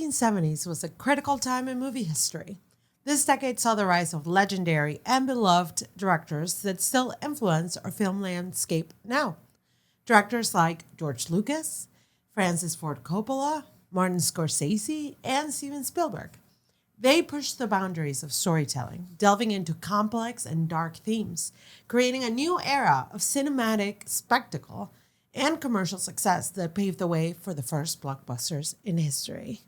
1970s was a critical time in movie history. This decade saw the rise of legendary and beloved directors that still influence our film landscape now. Directors like George Lucas, Francis Ford Coppola, Martin Scorsese, and Steven Spielberg. They pushed the boundaries of storytelling, delving into complex and dark themes, creating a new era of cinematic spectacle and commercial success that paved the way for the first blockbusters in history.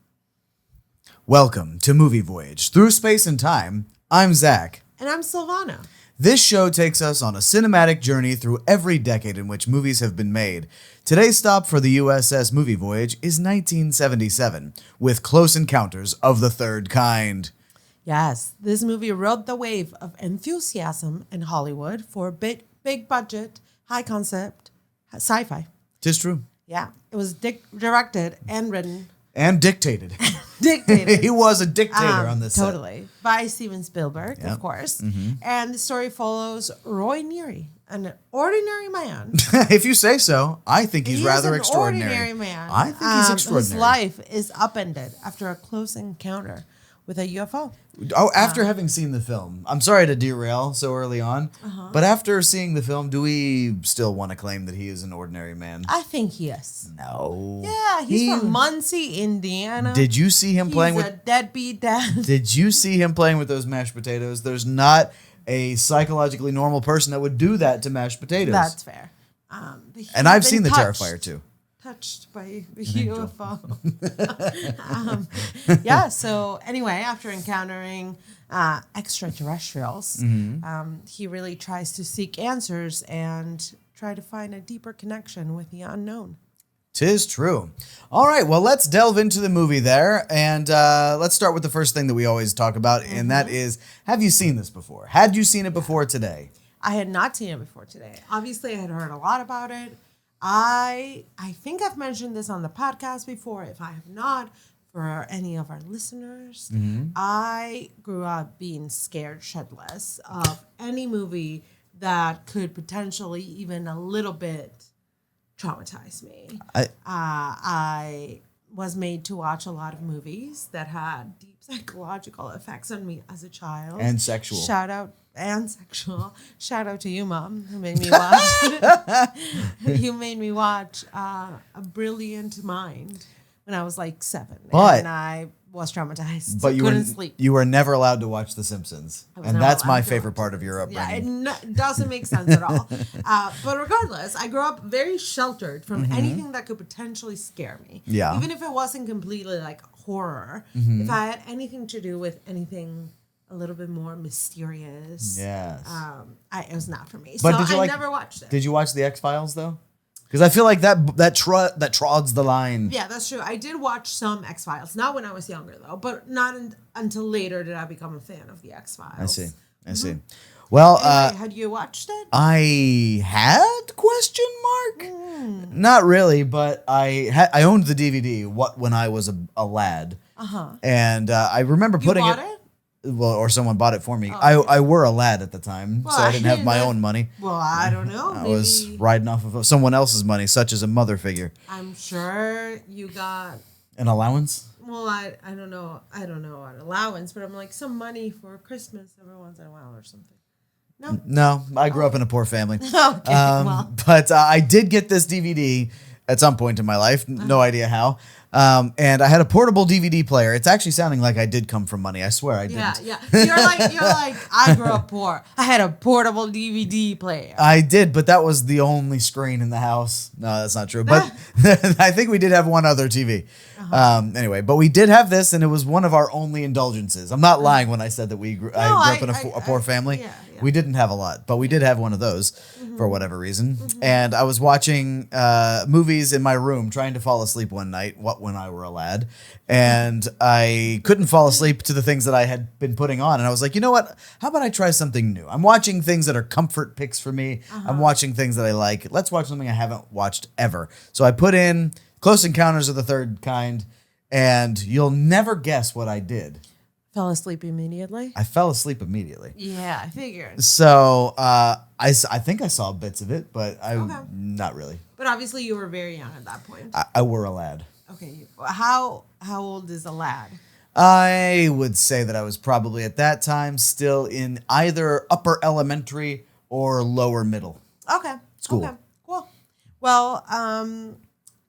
Welcome to Movie Voyage Through Space and Time. I'm Zach. And I'm Sylvana. This show takes us on a cinematic journey through every decade in which movies have been made. Today's stop for the USS Movie Voyage is 1977, with Close Encounters of the Third Kind. Yes, this movie rode the wave of enthusiasm in Hollywood for big budget, high concept sci-fi. Tis true. Yeah, it was directed and written. And dictated. Dictated. He was a dictator on this totally. set. By Steven Spielberg, of course. Mm-hmm. And the story follows Roy Neary, an ordinary man. If you say so, I think he's rather extraordinary. Ordinary man. I think he's extraordinary. His life is upended after a close encounter with a UFO. Oh, after having seen the film, I'm sorry to derail so early on, but after seeing the film, do we still want to claim that he is an ordinary man? I think he is. No. Yeah, he's from Muncie, Indiana. Did you see him playing with... He's a deadbeat dad. Did you see him playing with those mashed potatoes? There's not a psychologically normal person that would do that to mashed potatoes. That's fair. And I've seen The Terrifier, too. Touched by the UFO. So anyway, after encountering extraterrestrials, he really tries to seek answers and try to find a deeper connection with the unknown. 'Tis true. All right, well, let's delve into the movie there, and let's start with the first thing that we always talk about, and that is, have you seen this before? Had you seen it before today? I had not seen it before today. Obviously, I had heard a lot about it. I think I've mentioned this on the podcast before. If I have not, for any of our listeners, I grew up being scared shitless of any movie that could potentially even a little bit traumatize me. I was made to watch a lot of movies that had deep psychological effects on me as a child. And sexual. Shout out to you, Mom, who made me watch. You made me watch A Brilliant Mind when I was like 7, and I was traumatized. But you couldn't sleep. You were never allowed to watch The Simpsons, and that's my favorite part of your upbringing. Yeah, it doesn't make sense at all. But regardless, I grew up very sheltered from anything that could potentially scare me. Yeah. Even if it wasn't completely like horror, if I had anything to do with anything a little bit more mysterious. Yes. It was not for me. But so I never watched it. Did you watch the X-Files though? Because I feel like that trods the line. Yeah, that's true. I did watch some X-Files. Not when I was younger though, but not until later did I become a fan of the X-Files. I see. Well, anyway, had you watched it? I had ? Not really, but I owned the DVD when I was a lad. And I remember putting you bought it. Well, or someone bought it for me. I were a lad at the time, so I didn't have my own money. Well, I don't know. I was riding off of someone else's money, such as a mother figure. I'm sure you got an allowance. Well, I don't know. I don't know an allowance, but I'm like some money for Christmas every once in a while or something. No, I grew up in a poor family. Okay, but I did get this DVD at some point in my life. No idea how. And I had a portable DVD player. It's actually sounding like I did come from money. I swear I didn't. Yeah. You're like, I grew up poor. I had a portable DVD player. I did, but that was the only screen in the house. No, that's not true. But I think we did have one other TV. Anyway, but we did have this, and it was one of our only indulgences. I'm not lying when I said that I grew up in a poor family. Yeah. We didn't have a lot, but we did have one of those for whatever reason. And I was watching movies in my room, trying to fall asleep one night when I were a lad. And I couldn't fall asleep to the things that I had been putting on. And I was like, you know what? How about I try something new? I'm watching things that are comfort picks for me. I'm watching things that I like. Let's watch something I haven't watched ever. So I put in Close Encounters of the Third Kind, and you'll never guess what I did. Fell asleep immediately? I fell asleep immediately. Yeah, I figured. So I think I saw bits of it, but not really. But obviously you were very young at that point. I were a lad. Okay. How old is a lad? I would say that I was probably at that time still in either upper elementary or lower middle. Okay. School. Okay. Cool. Well,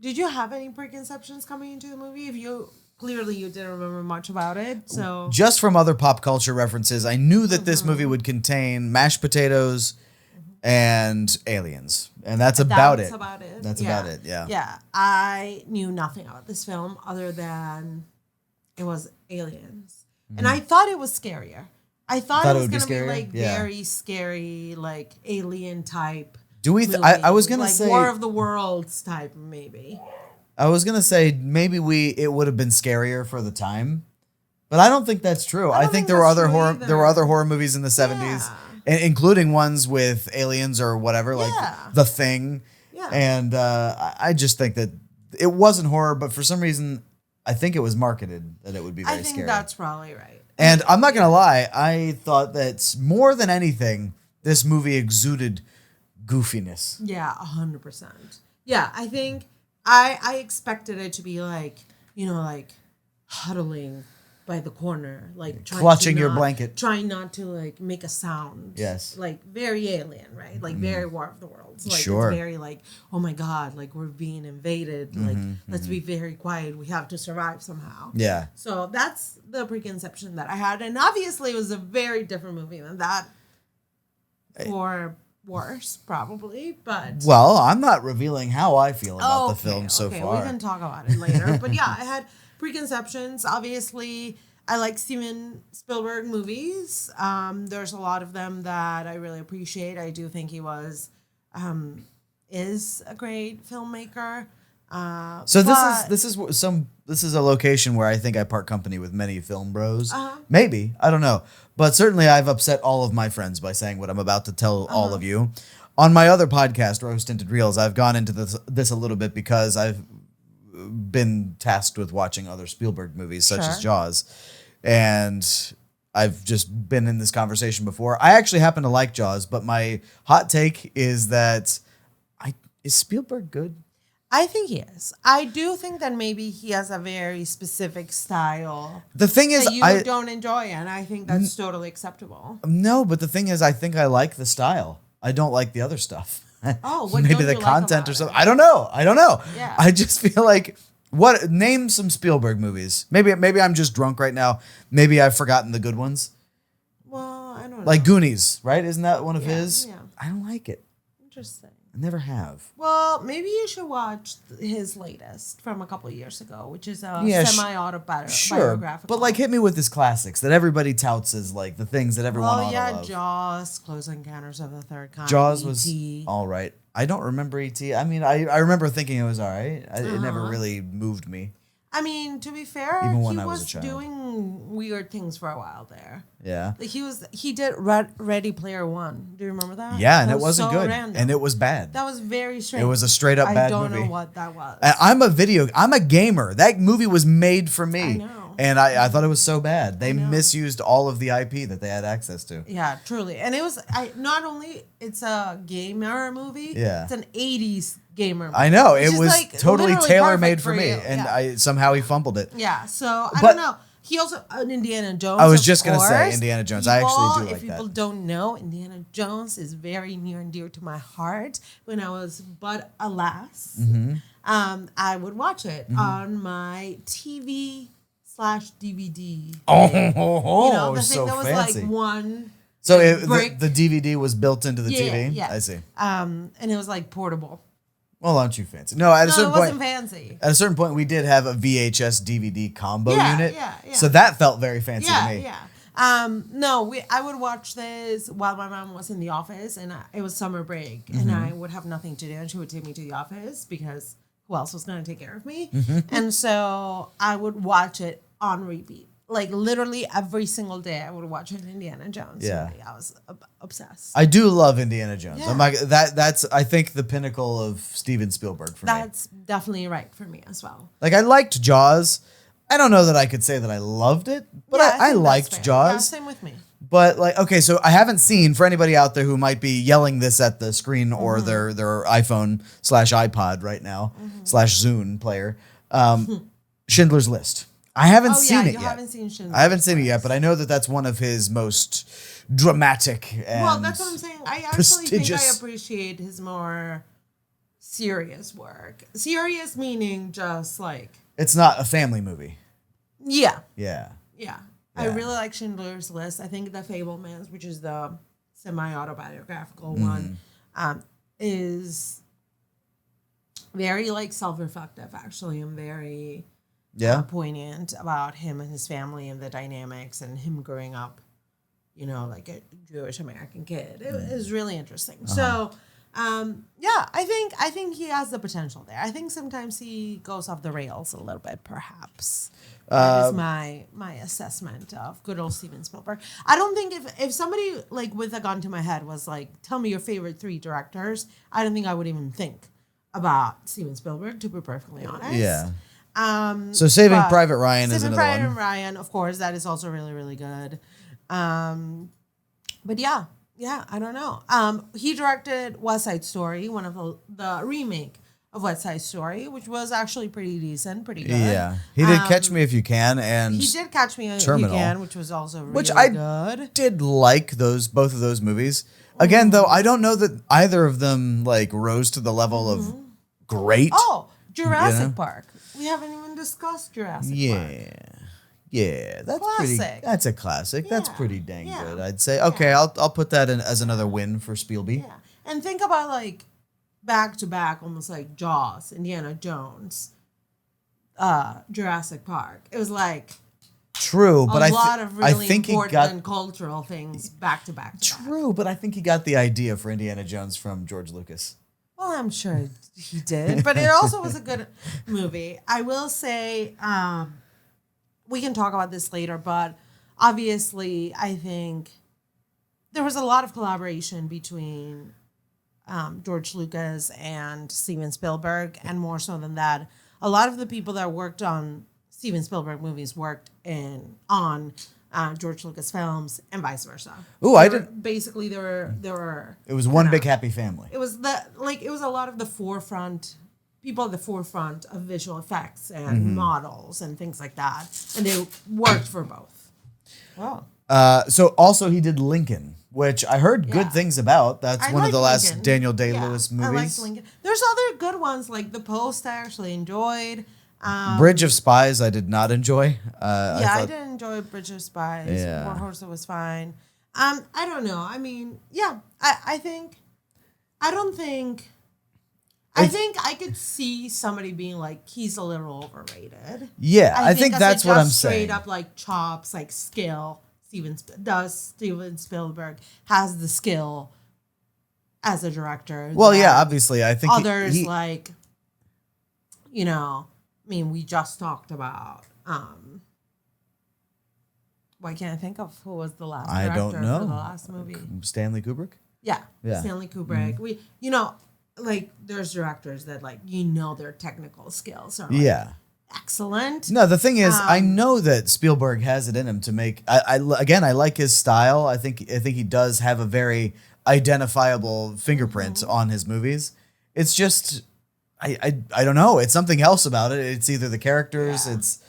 did you have any preconceptions coming into the movie? If you clearly you didn't remember much about it, so Just from other pop culture references, I knew that this movie would contain mashed potatoes and aliens, and that's about it. About it. That's about it. Yeah. Yeah. I knew nothing about this film other than it was aliens, and I thought it was scarier. I thought it was going to be like very scary, like alien type. Do we? Movie. I was gonna like say War of the Worlds type, maybe. I was gonna say maybe it would have been scarier for the time, but I don't think that's true. I think there were other horror. There were other horror movies in the 70s, including ones with aliens or whatever, like The Thing. Yeah. And I just think that it wasn't horror, but for some reason, I think it was marketed that it would be very scary. I think that's probably right. And I'm not gonna lie, I thought that more than anything, this movie exuded goofiness. Yeah, 100%. Yeah, I think I expected it to be like, like huddling by the corner, like Clutching your blanket. trying not to like make a sound. Yes. Like very alien, right? Like very War of the Worlds. Like Sure. it's very like, oh my God, like we're being invaded. Like let's be very quiet. We have to survive somehow. Yeah. So that's the preconception that I had. And obviously it was a very different movie than that. For worse, probably, but Well, I'm not revealing how I feel about the film so far. We can talk about it later. But yeah, I had preconceptions. Obviously, I like Steven Spielberg movies. There's a lot of them that I really appreciate. I do think he is a great filmmaker. So this is a location where I think I part company with many film bros. Maybe, I don't know, but certainly I've upset all of my friends by saying what I'm about to tell all of you. On my other podcast, Rose Tinted Reels, I've gone into this a little bit because I've been tasked with watching other Spielberg movies such as Jaws, and I've just been in this conversation before. I actually happen to like Jaws, but my hot take is that is Spielberg good? I think he is. I do think that maybe he has a very specific style. The thing is, that you don't enjoy, and I think that's totally acceptable. No, but the thing is, I think I like the style. I don't like the other stuff. Oh, what maybe don't the you like content about or something. it? I don't know. Yeah. I just feel like name some Spielberg movies. Maybe I'm just drunk right now. Maybe I've forgotten the good ones. Well, I don't know. Like Goonies, right? Isn't that one of his? Yeah. I don't like it. Interesting. I never have. Well, maybe you should watch his latest from a couple of years ago, which is a semi-autobiographical. But like, hit me with his classics that everybody touts as like the things that everyone ought to love. Jaws, Close Encounters of the Third Kind. Jaws was E.T. all right. I don't remember E.T. I mean, I remember thinking it was all right. It never really moved me. I mean, to be fair, Even when he I was a was child. doing weird things for a while there. Yeah. Like he did Ready Player One. Do you remember that? Yeah, and That it was wasn't so good. random. And it was bad. That was very strange. It was a straight up bad movie. I don't know what that was. And I'm a gamer. That movie was made for me. I know. And I thought it was so bad. They misused all of the IP that they had access to. Yeah, truly. And it was not only it's a gamer movie, Yeah. it's an 80s gamer movie. I know. which It is, was like, totally literally tailor-made perfect for me. you. And Yeah. somehow he fumbled it. Yeah, so I But- don't know. He also Indiana Jones. I was of just gonna say course. Indiana Jones. I actually do like If people that. don't know, Indiana Jones is very near and dear to my heart. When I was but a lass, Mm-hmm. I would watch it on my TV/DVD. Oh, The so thing that was fancy. like one. So brick. the DVD was built into the TV? Yeah. I see. And it was like portable. Well, aren't you fancy? No, at a No, certain it wasn't point. fancy. At a certain point, we did have a VHS DVD combo unit. Yeah. So that felt very fancy to me. Yeah. No, I would watch this while my mom was in the office, and it was summer break, Mm-hmm. and I would have nothing to do, and she would take me to the office because who else was going to take care of me? Mm-hmm. And so I would watch it on repeat. Like literally every single day, I would watch an Indiana Jones Yeah. movie. I was obsessed. I do love Indiana Jones. Yeah. I'm like that's I think the pinnacle of Steven Spielberg for me. That's definitely right for me as well. Like I liked Jaws. I don't know that I could say that I loved it, but Yeah, I think that's liked fair. Jaws. Yeah, same with me. But like, okay, so I haven't seen, for anybody out there who might be yelling this at the screen or their iPhone /iPod right now /Zune player. Schindler's List. I haven't seen it you yet. haven't seen Schindler's I haven't seen it List. yet, but I know that that's one of his most dramatic and Well, that's what I'm saying. I actually think I prestigious. appreciate his more serious work. Serious meaning just like, It's not a family movie. yeah. Yeah. I Yeah. really like Schindler's List. I think The Fabelmans, which is the semi-autobiographical Mm-hmm. one, is very like self-reflective actually, and very Yeah. poignant about him and his family and the dynamics and him growing up, like a Jewish American kid. It was really interesting. So, I think he has the potential there. I think sometimes he goes off the rails a little bit, perhaps. That is my assessment of good old Steven Spielberg. I don't think if somebody like with a gun to my head was like, tell me your favorite 3 directors, I don't think I would even think about Steven Spielberg, to be perfectly honest. Yeah. So Saving But Private Ryan is Saving another Private one. Ryan, of course, that is also really, really good. But yeah, I don't know. He directed West Side Story, one of the remake of West Side Story, which was actually pretty decent, pretty good. Yeah. He did Catch Me If You Can and He did Catch Me If You Terminal, Can, which was also really which I good. did like both of those movies. Again, though, I don't know that either of them like rose to the level of great. Oh, Jurassic Park. We haven't even discussed Jurassic Park. Yeah, that's Classic. pretty. That's a classic. That's Yeah, pretty dang yeah, good, I'd say. Okay, I'll put that in as another win for Spielby. Yeah. And think about like back to back, almost like Jaws, Indiana Jones, Jurassic Park. It was like True, but a lot of really I think important cultural things back to back. True, but I think he got the idea for Indiana Jones from George Lucas. Well, I'm sure he did, but it also was a good movie. I will say, we can talk about this later, but obviously, I think there was a lot of collaboration between George Lucas and Steven Spielberg, and more so than that, a lot of the people that worked on Steven Spielberg movies worked on George Lucas films, and vice versa. Ooh, I did. Basically, there were. It was one big happy family. It was it was a lot of the forefront people at the forefront of visual effects and models and things like that, and they worked for both. Wow. So also he did Lincoln, which I heard good Yeah. things about. That's I one of like the last Lincoln. Daniel Day-Lewis I movies. like Lincoln. There's other good ones like The Post. I actually enjoyed. Bridge of Spies I did not enjoy. I did enjoy Bridge of Spies. Yeah. War Horse was fine. I don't know. I mean, yeah. I think I could see somebody being like, he's a little overrated. Yeah, I think as that's a what I'm just saying. Straight up like chops, like skill. Steven Spielberg has the skill as a director. Well, that yeah, obviously, I think others he, like, I mean, we just talked about. Why can't I think of who was the last I director don't know. for the last movie? Stanley Kubrick. Yeah, Yeah. Stanley Kubrick. We, like there's directors that like their technical skills are like, Yeah. excellent. No, the thing is, I know that Spielberg has it in him to make. I like his style. I think he does have a very identifiable fingerprint on his movies. It's just, I don't know. It's something else about it. It's either the characters, it's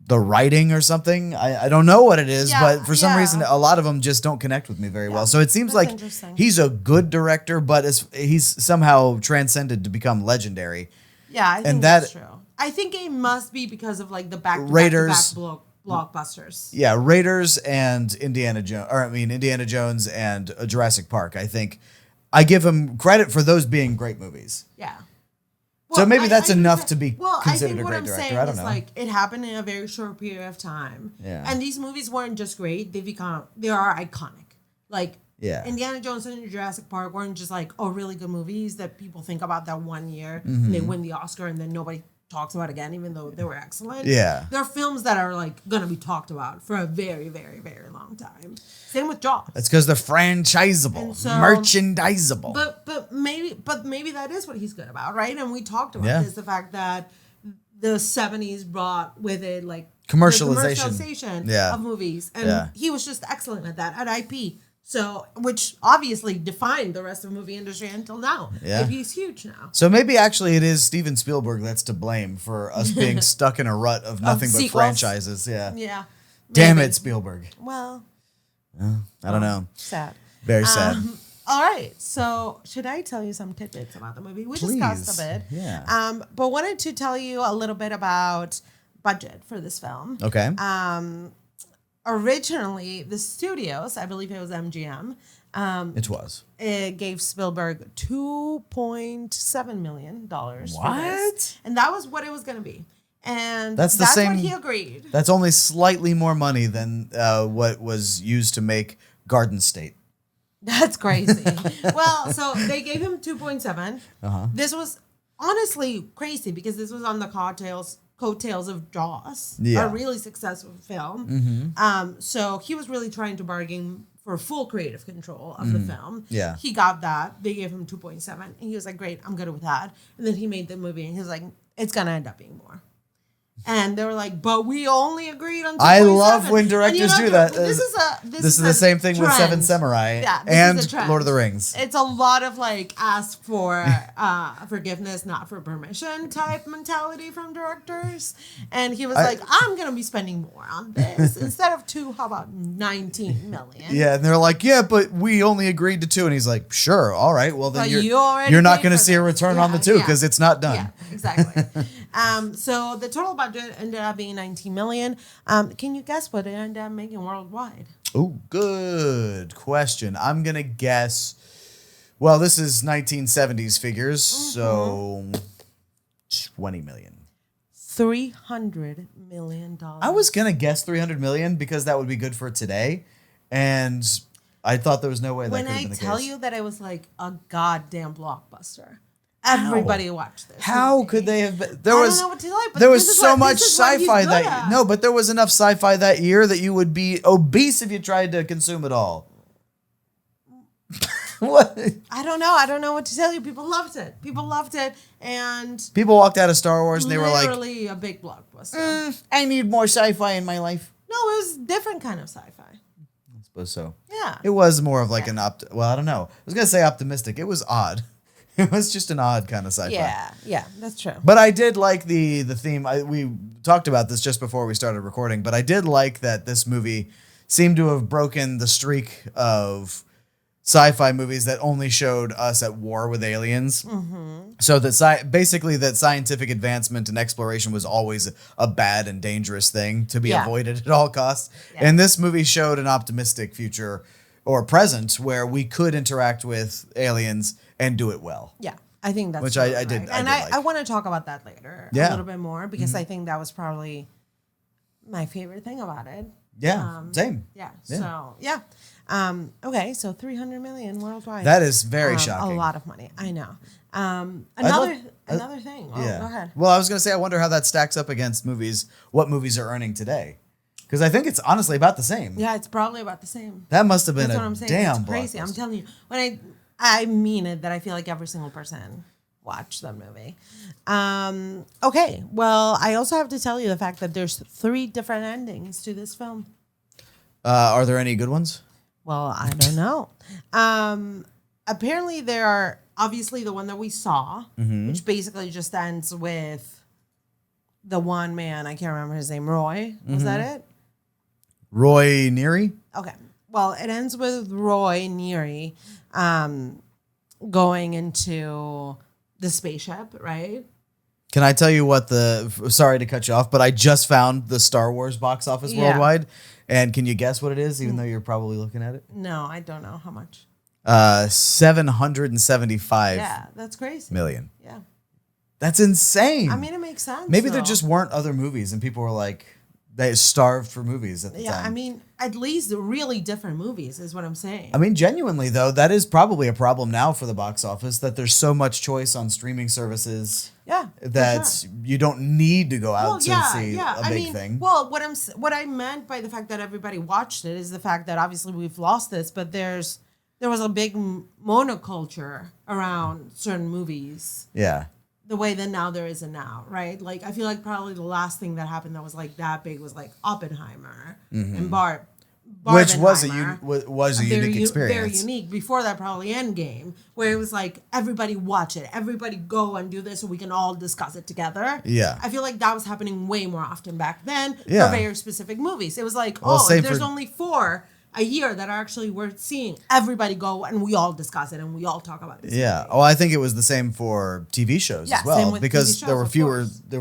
the writing or something. I don't know what it is, but for some reason, a lot of them just don't connect with me very well. So it seems That's like interesting. he's a good director, but he's somehow transcended to become legendary. Yeah, I think that- that's true. I think it must be because of like the back-to-back Raiders- blockbusters. Yeah, Raiders and Indiana Jones and Jurassic Park. I think I give him credit for those being great movies. Yeah. So maybe that's enough understand- to be I considered think a what great I'm director. saying I don't is know. like it happened in a very short period of time. Yeah. And these movies weren't just great; they are iconic. Like Yeah. Indiana Jones and Jurassic Park weren't just like really good movies that people think about that one year and Mm-hmm. they win the Oscar and then nobody talks about again, even though they were excellent. Yeah. They're films that are like gonna be talked about for a very, very, very long time. Same with Jaws. That's because they're franchisable, And so- merchandisable. But maybe that is what he's good about, right? And we talked about Yeah. this, the fact that the 70s brought with it like Commercialization. the commercialization Yeah. of movies. And Yeah. he was just excellent at that, at IP. So, which obviously defined the rest of the movie industry until now. Yeah. He's huge now. So maybe actually it is Steven Spielberg that's to blame for us being stuck in a rut of nothing but sequels. franchises. Yeah. Yeah. Damn maybe. it, Spielberg. Well, I don't know. sad. Very sad. All right. So, should I tell you some tidbits about the movie? We discussed a bit. Yeah. But wanted to tell you a little bit about budget for this film. Okay. Originally, the studios, I believe it was MGM, it gave Spielberg $2.7 million. What? For this, and that was what it was going to be. And That's the same. what he agreed. That's only slightly more money than what was used to make Garden State. That's crazy. Well, so they gave him 2.7. This was honestly crazy because this was on the coattails of Jaws, a really successful film. So he was really trying to bargain for full creative control of the film. Yeah. He got that. They gave him 2.7. And he was like, great, I'm good with that. And then he made the movie and he was like, it's going to end up being more. And they were like, but we only agreed on 2.7. I love when directors do that. This is the same thing with Seven Samurai and Lord of the Rings. It's a lot of like ask for forgiveness, not for permission type mentality from directors. And he was like, I'm going to be spending more on this. Instead of 2, how about 19 million? Yeah, and they're like, yeah, but we only agreed to 2. And he's like, sure, all right. Well, then you're not going to see a return on the 2 because it's not done. Yeah, exactly. So the total budget ended up being 19 million. Can you guess what it ended up making worldwide? Oh, good question. I'm going to guess, well, this is 1970s figures, so 20 million. $300 million. I was going to guess 300 million because that would be good for today. And I thought there was no way that could have been the case. When I tell you that it was like a goddamn blockbuster. Everybody watched this. How movie. could they have been? I don't know what to like, but there was so much this is what sci-fi he's good at. No, but there was enough sci-fi that year that you would be obese if you tried to consume it all. What? I don't know. I don't know what to tell you. People loved it. And people walked out of Star Wars and they were like, literally a big blockbuster. I need more sci-fi in my life. No, it was different kind of sci-fi. I suppose so. Yeah. It was more of like well, I don't know. I was going to say optimistic. It was odd. It was just an odd kind of sci-fi. Yeah, that's true. But I did like the theme. We talked about this just before we started recording, but I did like that this movie seemed to have broken the streak of sci-fi movies that only showed us at war with aliens. So that basically that scientific advancement and exploration was always a bad and dangerous thing to be avoided at all costs. Yeah. And this movie showed an optimistic future or present where we could interact with aliens and do it well. Yeah, I think that's which totally I did. Right. And I want to talk about that later a little bit more because I think that was probably my favorite thing about it. Yeah, same. Yeah. So yeah. Okay, so 300 million worldwide. That is very shocking. A lot of money. I know. Another thing. Oh, yeah. Go ahead. Well, I was going to say, I wonder how that stacks up against movies. What movies are earning today? Because I think it's honestly about the same. Yeah, it's probably about the same. That must have been That's what I'm saying. damn it's crazy. I'm telling you, when I mean it, that I feel like every single person watched that movie. Okay, well, I also have to tell you the fact that there's 3 different endings to this film. Are there any good ones? Well, I don't know. Apparently, there are obviously the one that we saw, which basically just ends with the one man. I can't remember his name. Roy. Was that it? Roy Neary? Okay. Well, it ends with Roy Neary going into the spaceship, right? Can I tell you what sorry to cut you off, but I just found the Star Wars box office worldwide. And can you guess what it is, even though you're probably looking at it? No, I don't know how much. 775 that's crazy. million. Yeah. That's insane. I mean, it makes sense. Maybe there just weren't other movies and people were like, they starved for movies at the time. Yeah, I mean, at least really different movies is what I'm saying. I mean, genuinely, though, that is probably a problem now for the box office, that there's so much choice on streaming services. Yeah, that you don't need to go out to see a big thing. Well, what I meant by the fact that everybody watched it is the fact that obviously we've lost this, but there was a big monoculture around certain movies. Yeah. The way that now there isn't now, right? Like, I feel like probably the last thing that happened that was like that big was like Oppenheimer and Barbie. Which was a Barbenheimer. unique experience. Very unique. Before that, probably Endgame, where it was like, everybody watch it. Everybody go and do this so we can all discuss it together. Yeah. I feel like that was happening way more often back then Yeah. for very specific movies. It was like, Well, if there's only 4 a year that are actually worth seeing, everybody go and we all discuss it and we all talk about it. Yeah. Well, I think it was the same for TV shows Yeah, as same well, with because TV shows, there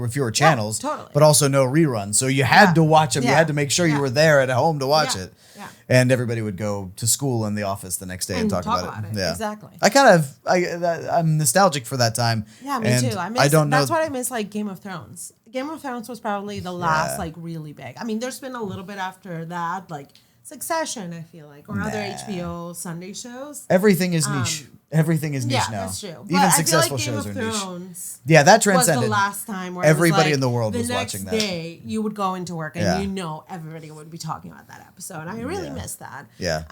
were of fewer course. channels, totally. but also no reruns. So you had to watch them. You Yeah. had to make sure you were there at home to watch Yeah. it. Yeah. And everybody would go to school in the office the next day and talk about it. Yeah. Exactly. I'm nostalgic for that time. Yeah, me and too. I don't know. That's what I miss, like Game of Thrones. Game of Thrones was probably the last Yeah. like really big. I mean, there's been a little bit after that, like Succession, I feel like, or other HBO Sunday shows. Everything is niche. Everything is niche Yeah, now. that's true. Even But successful I feel like shows Game are of niche. Thrones Yeah, that was transcended. the last time where Everybody it was in the world the was next watching that. day you would go into work and Yeah. you know everybody would be talking about that episode. I really miss that. Yeah.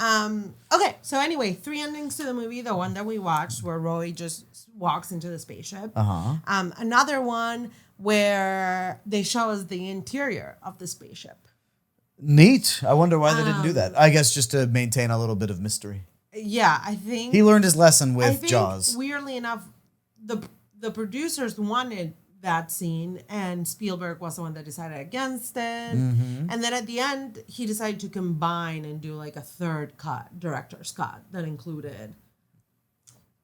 Okay, so anyway, 3 endings to the movie. The one that we watched where Roy just walks into the spaceship. Another one where they show us the interior of the spaceship. Neat. I wonder why they didn't do that. I guess just to maintain a little bit of mystery. Yeah, I think He learned his lesson I with think, Jaws. weirdly enough, the producers wanted that scene, and Spielberg was the one that decided against it. Mm-hmm. And then at the end, he decided to combine and do like a third cut, director's cut, that included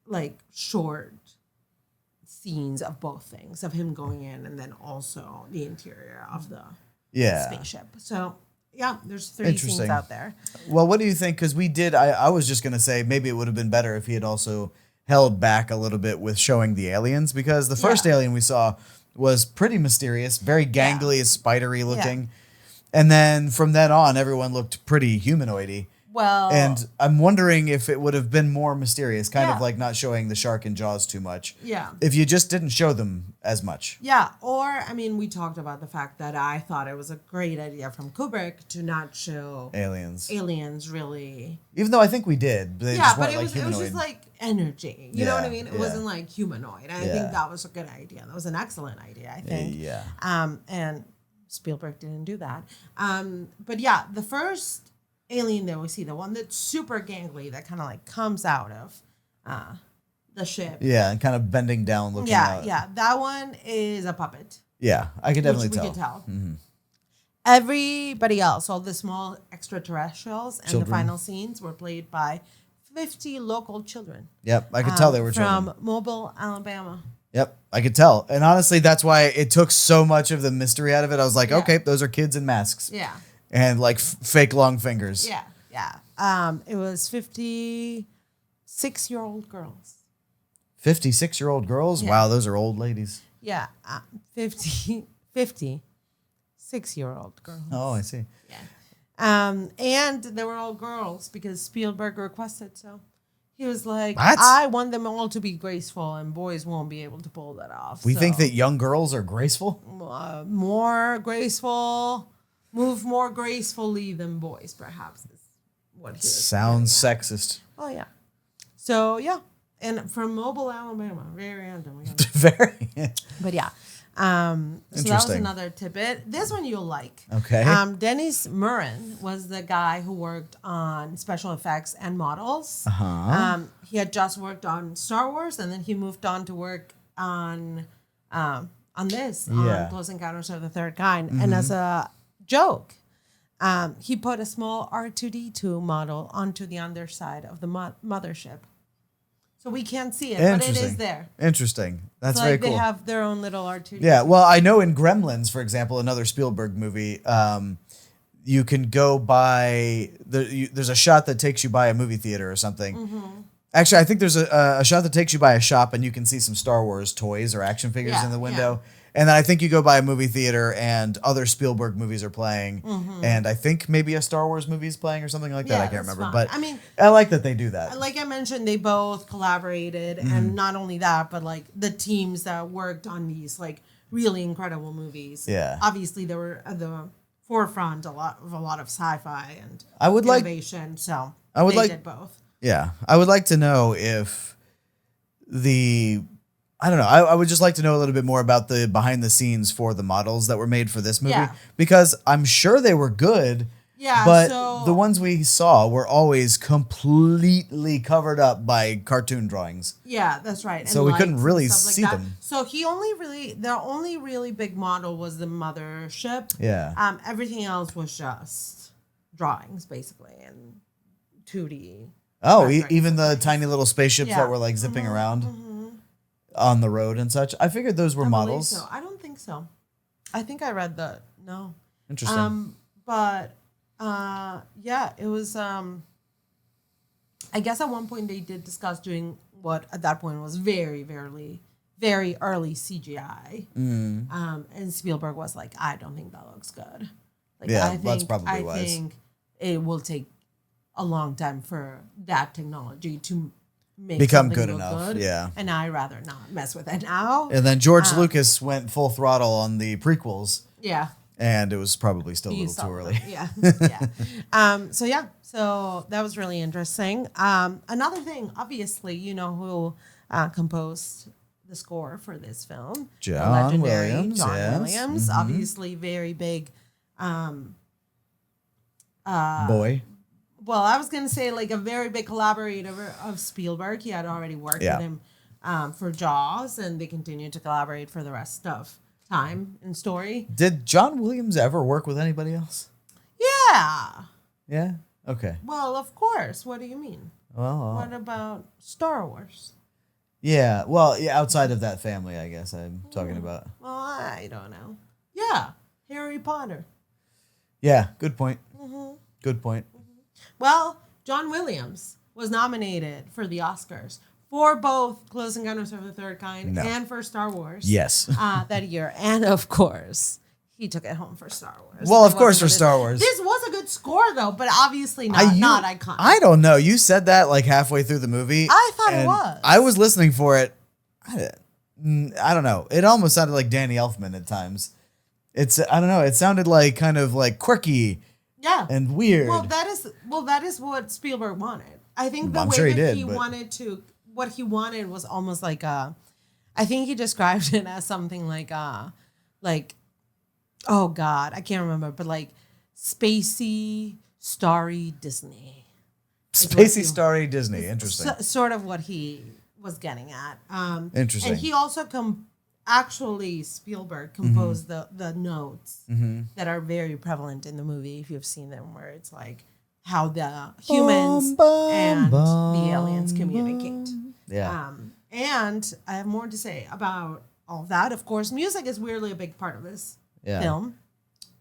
like short scenes of both things, of him going in and then also the interior of the spaceship. So yeah, there's 3 scenes Interesting. out there. Well, what do you think? Because I was just going to say maybe it would have been better if he had also held back a little bit with showing the aliens, because the first alien we saw was pretty mysterious, very gangly, spidery looking. And then from then on, everyone looked pretty humanoidy. Well, And I'm wondering if it would have been more mysterious, kind of Yeah. like not showing the shark in Jaws too much. yeah. If you just didn't show them as much. Yeah, or I mean, we talked about the fact that I thought it was a great idea from Kubrick to not show Aliens. aliens really. Even though I think we did. But they Yeah, just but weren't it like was humanoid. just like energy. You know what I Yeah, mean? It yeah. wasn't like humanoid. And I Yeah. think that was a good idea. That was an excellent idea, I think. Yeah. And Spielberg didn't do that. But yeah, the first alien that we see, the one that's super gangly, that kind of like comes out of the ship. Yeah, and kind of bending down, looking Yeah, out. yeah. That one is a puppet. Yeah, I could definitely which we tell. could tell. Everybody else, all the small extraterrestrials and Children. the final scenes were played by 50 local children. Yep, I could tell they were from children. Mobile, Alabama. Yep, I could tell. And honestly, that's why it took so much of the mystery out of it. I was like, Yeah. okay, those are kids in masks. Yeah, And like fake long fingers. yeah, yeah. It was 56-year-old girls. 56-year-old girls? Yeah. Wow, those are old ladies. Yeah, 56-year-old girls. Oh, I see. And they were all girls because Spielberg requested so. He was like, What? I want them all to be graceful, and boys won't be able to pull that off. We so, think that young girls are graceful? more graceful, move more gracefully than boys, perhaps, is what he was Sounds sexist. Oh, yeah. So, yeah. And from Mobile, Alabama. Very random. Very. But yeah. So that was Interesting. another tidbit. This one you'll like. Okay. Dennis Muren was the guy who worked on special effects and models. He had just worked on Star Wars, and then he moved on to work on this, Yeah. on Close Encounters of the Third Kind. And as a joke, he put a small R2D2 model onto the underside of the mothership. So we can't see it, but it is there. Interesting. That's So very like cool. they have their own little R2D2. Yeah, well, I know in Gremlins, for example, another Spielberg movie, you can go by there's a shot that takes you by a movie theater or something. Mm-hmm. Actually, I think there's a shot that takes you by a shop and you can see some Star Wars toys or action figures Yeah, in the window. And then I think you go by a movie theater and other Spielberg movies are playing, and I think maybe a Star Wars movie is playing or something like that. Yeah, I can't that's remember, fine. but I mean, I like that they do that. like I mentioned, they both collaborated, Mm-hmm. and not only that, but like the teams that worked on these like really incredible movies. Yeah. Obviously, they were at the forefront a lot of sci-fi and I would like- innovation. So I would they like- did both. Yeah, I would like to know if I don't know. I would just like to know a little bit more about the behind the scenes for the models that were made for this movie, Yeah. because I'm sure they were good, Yeah, But so the ones we saw were always completely covered up by cartoon drawings. yeah, that's right. So and we couldn't lights and really stuff like see that. them. So the only really big model was the mothership. Yeah. Everything else was just drawings, basically, and 2D. Oh, renderings even and the things. tiny little spaceships Yeah. that were like zipping around on the road and such. I figured those were I believe models. so. I don't think so. I think I read the no. Interesting. But yeah, it was. I guess at one point they did discuss doing what at that point was very early CGI. And Spielberg was like, I don't think that looks good. Like, Yeah, I think, that's probably I wise. think it will take a long time for that technology to Become something good look enough, yeah. And I'd rather not mess with it now. And then George Lucas went full throttle on the prequels, Yeah. and it was probably still a You little saw too them. early. Yeah. So that was really interesting. Another thing, obviously, you know who composed the score for this film? The John legendary Williams, John yes. Williams, Mhm. obviously very big. Boy. Well, I was gonna say like a very big collaborator of Spielberg. He had already worked Yeah. with him for Jaws, and they continued to collaborate for the rest of time and story. Did John Williams ever work with anybody else? Yeah. Yeah? Okay. Well, of course. What do you mean? Well, What about Star Wars? yeah. Well, yeah, outside of that family, I guess I'm talking about. Well, I don't know. Yeah, Harry Potter. Yeah, good point. Good point. Well, John Williams was nominated for the Oscars for both Close Encounters of the Third Kind No. and for Star Wars. Yes. That year. And of course, he took it home for Star Wars. Well, It of course wasn't for a- Star Wars. This was a good score, though, but obviously not iconic. I don't know. You said that like halfway through the movie. I thought it and was. I was listening for it. I don't know. It almost sounded like Danny Elfman at times. I don't know. It sounded like kind of like quirky Yeah. and weird. Well, that is what Spielberg wanted. I think the I'm way sure he that did, he but- wanted to, what he wanted was almost like I think he described it as something like oh God, I can't remember, but like spacey, starry Disney. Spacey, starry Disney. Interesting. Sort of what he was getting at. Interesting. And he also actually Spielberg composed the notes that are very prevalent in the movie if you've seen them, where it's like how the humans and the aliens communicate. Yeah. And I have more to say about all of that. Of course, music is weirdly a big part of this Yeah. film.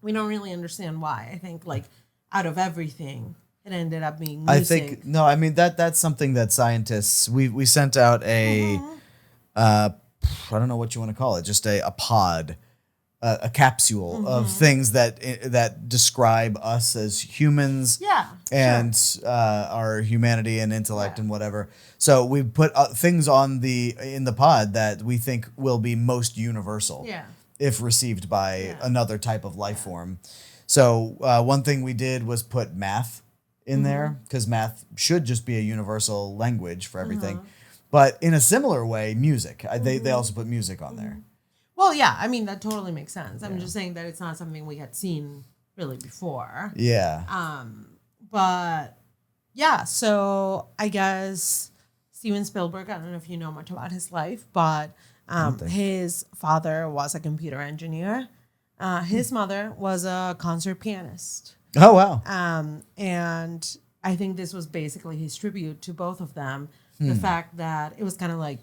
We don't really understand why. I think like out of everything, it ended up being music. I think no. I mean that's something that scientists we sent out a I don't know what you want to call it, just a pod, a capsule of things that describe us as humans. Yeah, And our humanity and intellect and whatever. So we put things in the pod that we think will be most universal. Yeah. If received by another type of life form. So one thing we did was put math in there, because math should just be a universal language for everything. But in a similar way, music. They also put music on there. Well, yeah, I mean, that totally makes sense. I'm just saying that it's not something we had seen really before. Yeah. But yeah, so I guess Steven Spielberg, I don't know if you know much about his life, but his father was a computer engineer. His mother was a concert pianist. Oh, wow. And I think this was basically his tribute to both of them. The fact that it was kind of like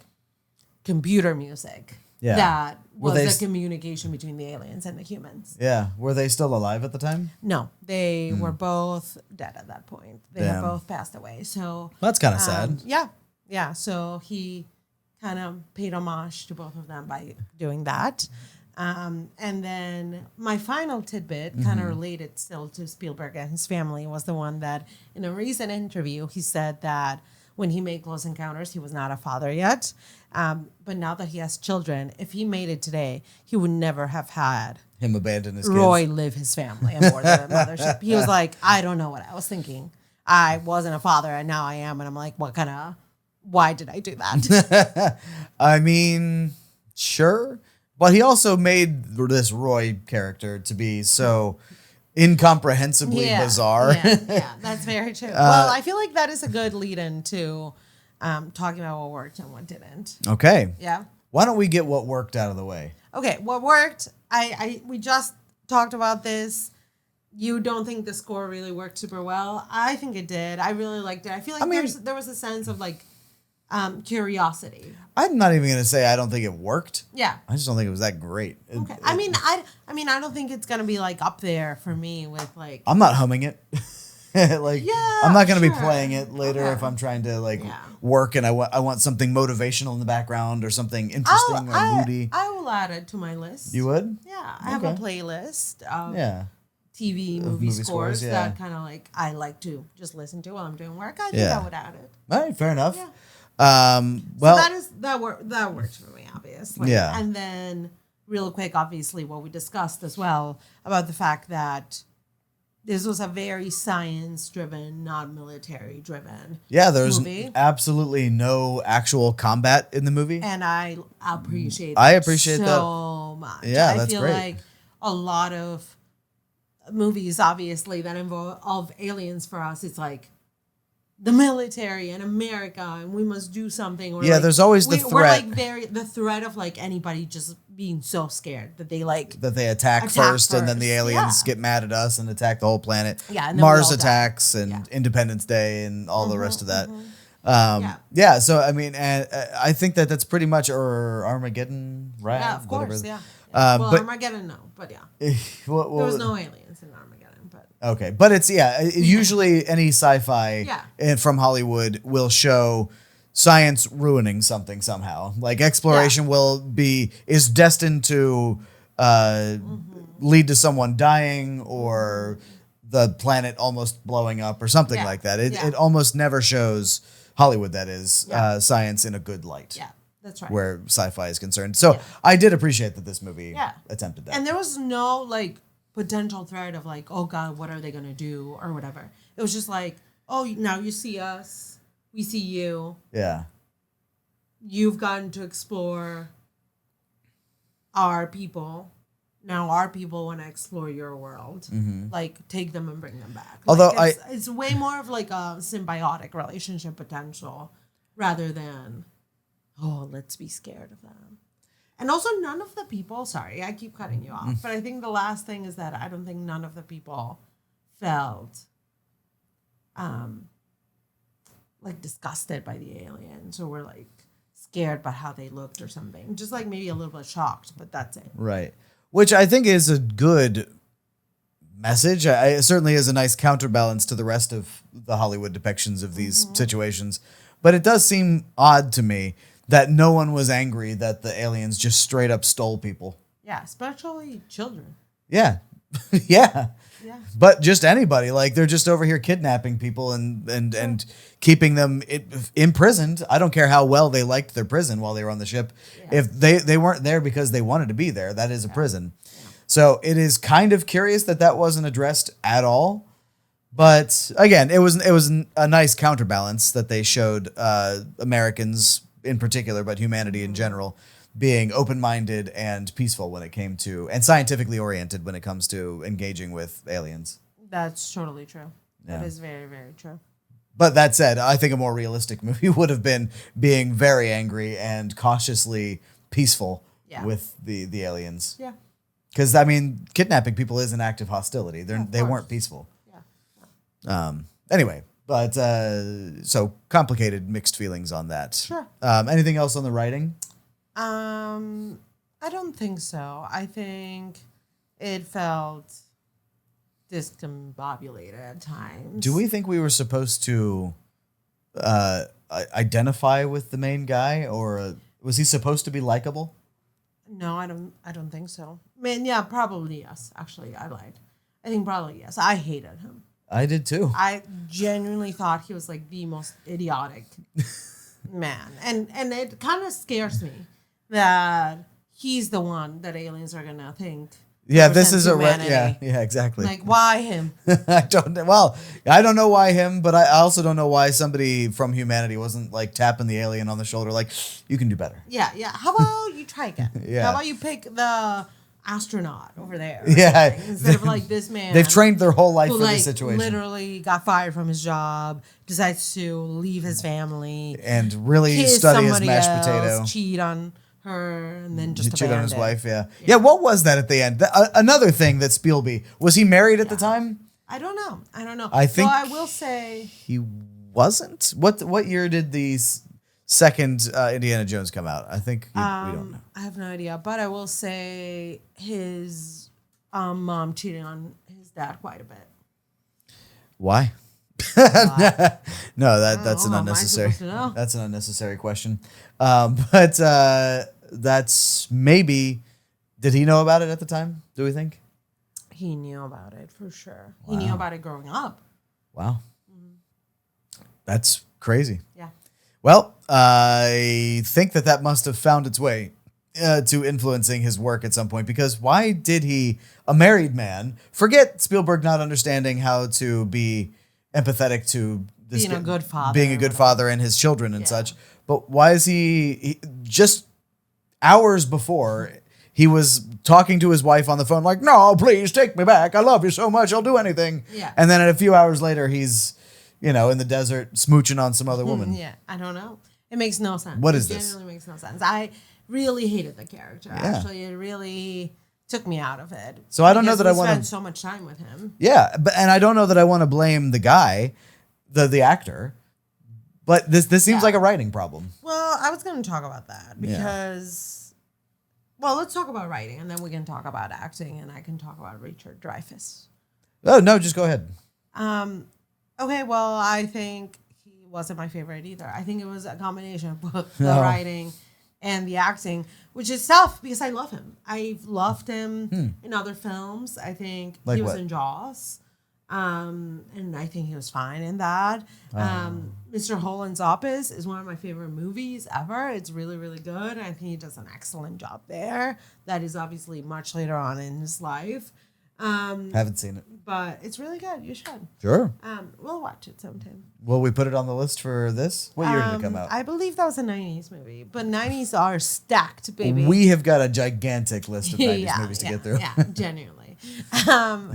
computer music Yeah. that Were was they the communication between the aliens and the humans. Yeah. Were they still alive at the time? No, they were both dead at that point. They had Damn. both passed away. So Well, that's kind of sad. yeah. So he kind of paid homage to both of them by doing that. And then my final tidbit, kind of related still to Spielberg and his family, was the one that in a recent interview, he said that when he made Close Encounters, he was not a father yet. But now that he has children, if he made it today, he would never have had Him abandon his Roy kids. live his family aboard the mothership. He was like, I don't know what I was thinking. I wasn't a father, and now I am. And I'm like, why did I do that? I mean, sure. But he also made this Roy character to be so incomprehensibly bizarre. Yeah, that's very true. Well, I feel like that is a good lead-in to talking about what worked and what didn't. Okay. Yeah. Why don't we get what worked out of the way? Okay, what worked? We just talked about this. You don't think the score really worked super well? I think it did. I really liked it. I feel like there was a sense of like curiosity. I'm not even gonna say I don't think it worked. Yeah. I just don't think it was that great. Okay. I mean, I don't think it's gonna be like up there for me with like. I'm not humming it. I'm not gonna be playing it later if I'm trying to work and I want something motivational in the background or something interesting or moody. I will add it to my list. You would? Yeah, I have a playlist of TV movie scores that kind of like I like to just listen to while I'm doing work. I think I would add it. All right, fair enough. Yeah. Well, so that works for me, obviously. Yeah. And then, real quick, obviously, what we discussed as well about the fact that this was a very science-driven, not military-driven. Yeah, there's movie. Absolutely no actual combat in the movie, and I appreciate. that much. Yeah, I feel great. Like a lot of movies, obviously, that involve aliens for us, it's like the military and America, and we must do something. Or there's always the threat. We're like the threat of like anybody just being so scared that they attack first, and then the aliens get mad at us and attack the whole planet. Yeah, and Mars attacks and Independence Day and all the rest of that. So I mean, I think that's pretty much or Armageddon, right? Yeah, of course, whatever. Well, but Armageddon, no, but yeah, there was no aliens in Armageddon. Okay, but it's usually any sci-fi from Hollywood will show science ruining something somehow. Like exploration is destined to lead to someone dying or the planet almost blowing up or something like that. It almost never shows Hollywood, that is, science in a good light. Yeah, that's right. Where sci-fi is concerned. So I did appreciate that this movie attempted that. And there was no like potential threat of like, oh God, what are they gonna do or whatever. It was just like, oh, now you see us, we see you. Yeah. You've gotten to explore our people. Now our people want to explore your world. Mm-hmm. Like take them and bring them back. Although it's way more of like a symbiotic relationship potential rather than, oh, let's be scared of them. And also, none of the people, sorry, I keep cutting you off, but I think the last thing is that I don't think none of the people felt like disgusted by the aliens or were like scared by how they looked or something. Just like maybe a little bit shocked, but that's it. Right. Which I think is a good message. It certainly is a nice counterbalance to the rest of the Hollywood depictions of these situations. But it does seem odd to me that no one was angry that the aliens just straight up stole people. Yeah, especially children. Yeah. Yeah. But just anybody. Like, they're just over here kidnapping people and keeping them imprisoned. I don't care how well they liked their prison while they were on the ship. Yeah. If they weren't there because they wanted to be there, that is a prison. Yeah. So it is kind of curious that wasn't addressed at all. But again, it was a nice counterbalance that they showed Americans in particular, but humanity in general, being open-minded and peaceful when it came to, and scientifically oriented when it comes to engaging with aliens. That's totally true. Yeah. That is very, very true. But that said, I think a more realistic movie would have been being very angry and cautiously peaceful with the aliens. Yeah. Because, I mean, kidnapping people is an act of hostility. They weren't peaceful. Yeah. Anyway. But, so complicated, mixed feelings on that. Sure. Anything else on the writing? I don't think so. I think it felt discombobulated at times. Do we think we were supposed to identify with the main guy, or was he supposed to be likable? No, I don't think so. Yeah, probably yes. Actually, I lied. I think probably yes. I hated him. I did too. I genuinely thought he was like the most idiotic man. And it kind of scares me that he's the one that aliens are going to think. Yeah, this is yeah, exactly. Like, why him? I don't know why him, but I also don't know why somebody from humanity wasn't like tapping the alien on the shoulder like, you can do better. Yeah. How about you try again? Yeah. How about you pick the astronaut over there. Yeah. Instead of like this man. They've trained their whole life who, for like, this situation. literally got fired from his job, decides to leave his family, And really kiss study his somebody mashed else, potato. cheat on her, and then just Cheat on his abandon. wife, yeah. What was that at the end? Another thing that Spielby, was he married at the time? I don't know. I think so I will say he wasn't. What year did the second Indiana Jones come out? I think we don't know. I have no idea, but I will say his mom cheated on his dad quite a bit. Why? No, that's an How am I unnecessary. supposed to know? That's an unnecessary question. But that's maybe. Did he know about it at the time? Do we think? He knew about it for sure. He knew about it growing up. Wow, that's crazy. Yeah. Well, I think that must have found its way to influencing his work at some point, because why did he, a married man, forget Spielberg not understanding how to be empathetic to this Being a good father being a or good whatever. father and his children and such, but why is he just hours before he was talking to his wife on the phone like, no, please take me back. I love you so much. I'll do anything. Yeah. And then a few hours later, he's, in the desert smooching on some other woman. Yeah, I don't know. It makes no sense. What is it this? genuinely makes no sense. I really hated the character. Yeah. Actually, it really took me out of it. So I don't know Because that I we wanna- spent so much time with him. Yeah, and I don't know that I want to blame the guy, the actor, but this seems like a writing problem. Well, I was going to talk about that because, well, let's talk about writing, and then we can talk about acting, and I can talk about Richard Dreyfuss. Oh no, just go ahead. Okay, well, I think he wasn't my favorite either. I think it was a combination of both the Oh. writing and the acting, which is tough because I love him. I've loved him in other films. I think Like he was what? in Jaws, and I think he was fine in that. Mr. Holland's Opus is one of my favorite movies ever. It's really, really good. I think he does an excellent job there. That is obviously much later on in his life. Haven't seen it. But it's really good. You should. Sure. We'll watch it sometime. Will we put it on the list for this? What year did it come out? I believe that was a 90s movie, but 90s are stacked, baby. We have got a gigantic list of 90s movies to get through. Yeah, genuinely.